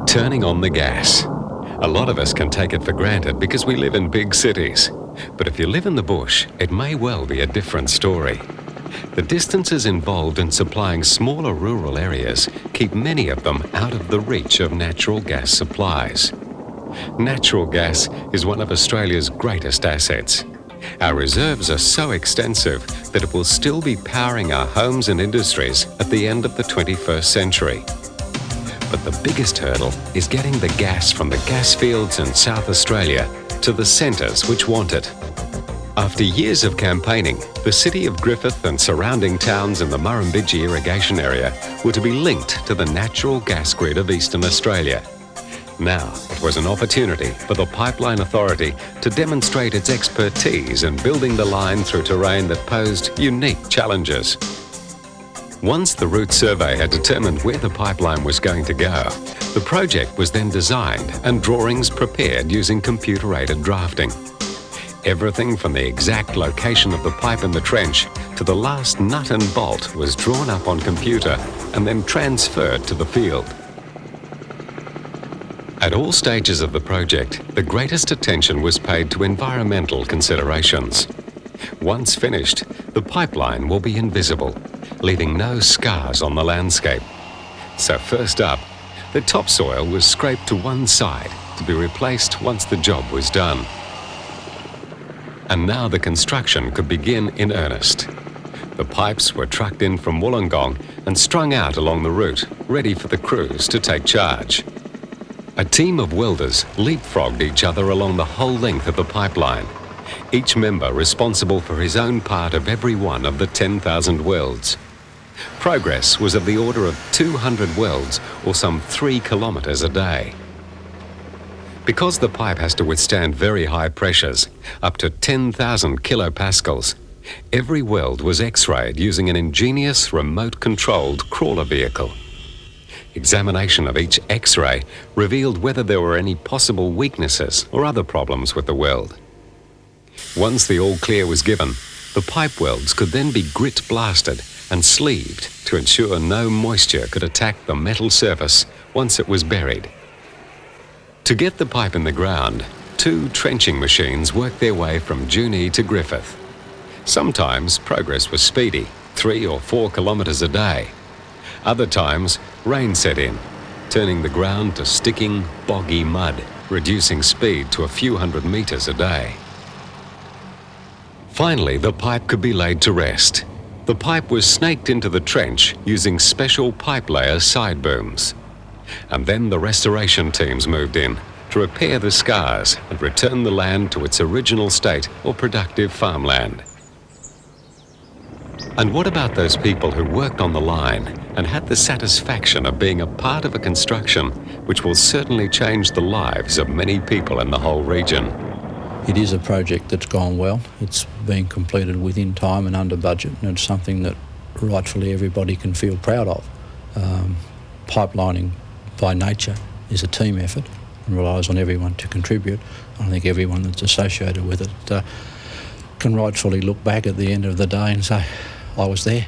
Turning on the gas. A lot of us can take it for granted because we live in big cities. But if you live in the bush, it may well be a different story. The distances involved in supplying smaller rural areas keep many of them out of the reach of natural gas supplies. Natural gas is one of Australia's greatest assets. Our reserves are so extensive that it will still be powering our homes and industries at the end of the 21st century. But the biggest hurdle is getting the gas from the gas fields in South Australia to the centres which want it. After years of campaigning, the city of Griffith and surrounding towns in the Murrumbidgee Irrigation Area were to be linked to the natural gas grid of Eastern Australia. Now, it was an opportunity for the Pipeline Authority to demonstrate its expertise in building the line through terrain that posed unique challenges. Once the route survey had determined where the pipeline was going to go, the project was then designed and drawings prepared using computer-aided drafting. Everything from the exact location of the pipe in the trench to the last nut and bolt was drawn up on computer and then transferred to the field. At all stages of the project, the greatest attention was paid to environmental considerations. Once finished, the pipeline will be invisible, leaving no scars on the landscape. So first up, the topsoil was scraped to one side to be replaced once the job was done. And now the construction could begin in earnest. The pipes were trucked in from Wollongong and strung out along the route, ready for the crews to take charge. A team of welders leapfrogged each other along the whole length of the pipeline, each member responsible for his own part of every one of the 10,000 welds. Progress was of the order of 200 welds, or some 3 kilometres a day. Because the pipe has to withstand very high pressures, up to 10,000 kilopascals, every weld was X-rayed using an ingenious remote-controlled crawler vehicle. Examination of each X-ray revealed whether there were any possible weaknesses or other problems with the weld. Once the all-clear was given, the pipe welds could then be grit-blasted and sleeved to ensure no moisture could attack the metal surface once it was buried. To get the pipe in the ground, 2 trenching machines worked their way from Junee to Griffith. Sometimes progress was speedy, 3 or 4 kilometres a day. Other times, rain set in, turning the ground to sticking, boggy mud, reducing speed to a few hundred metres a day. Finally, the pipe could be laid to rest. The pipe was snaked into the trench using special pipe layer side booms. And then the restoration teams moved in to repair the scars and return the land to its original state or productive farmland. And what about those people who worked on the line and had the satisfaction of being a part of a construction which will certainly change the lives of many people in the whole region? It is a project that's gone well. It's been completed within time and under budget, and it's something that rightfully everybody can feel proud of. Pipelining by nature is a team effort and relies on everyone to contribute. I think everyone that's associated with it can rightfully look back at the end of the day and say, I was there.